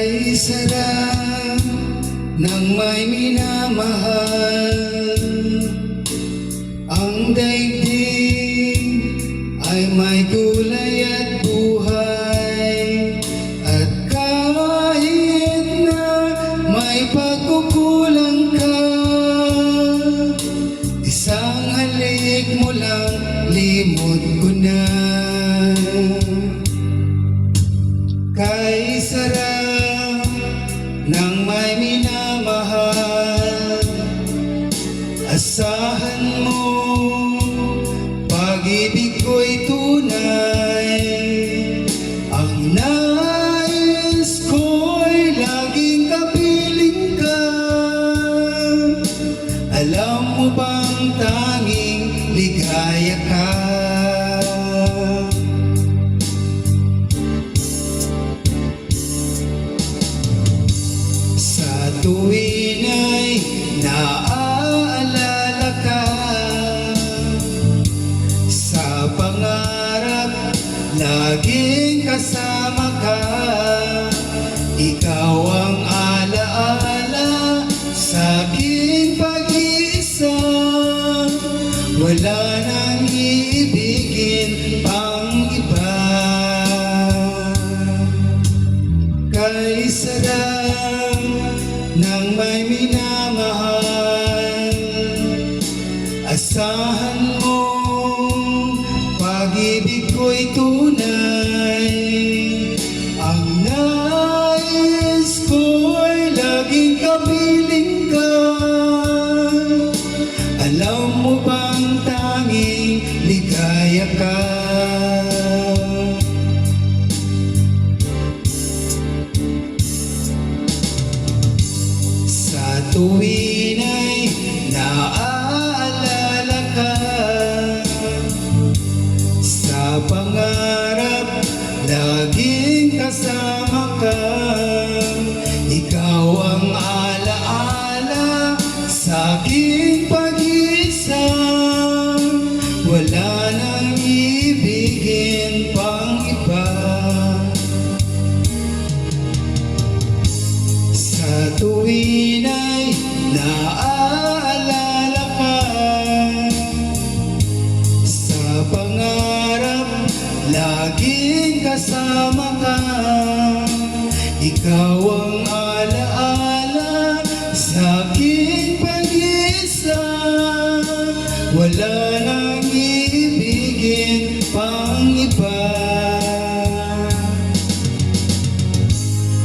Kay sarap ng may minamahal, ang daigdig ay may kulay at buhay. At kahit na may pagkukulang ka, isang halik mo lang, limot ko na. Kay sarap ng may minamahal, asahan mo, pag-ibig ko'y tunay. Ang nais ko'y laging kapiling ka. Alam mo bang tanging ligaya ka? Sa tuwin ay naaalala ka, sa pangarap laging kasama ka. Ikaw ang alaala sa aking pag-iisa, wala nang iibigin pang iba. Kay sarap ng may minamahal, asahan mo, pag-ibig ko'y tunay. Ang nais ko'y laging kapiling ka. Alam mo bang tanging ligaya ka? Sa tuwin ay naaalala ka, sa pangarap laging kasama ka. Ikaw ang alaala sa aking pag-iisa, wala nang ibigin pang iba. Sa tuwin ay naaalala ka, sa pangarap laging kasama ka. Ikaw ang alaala sa aking pag-iisa, wala nang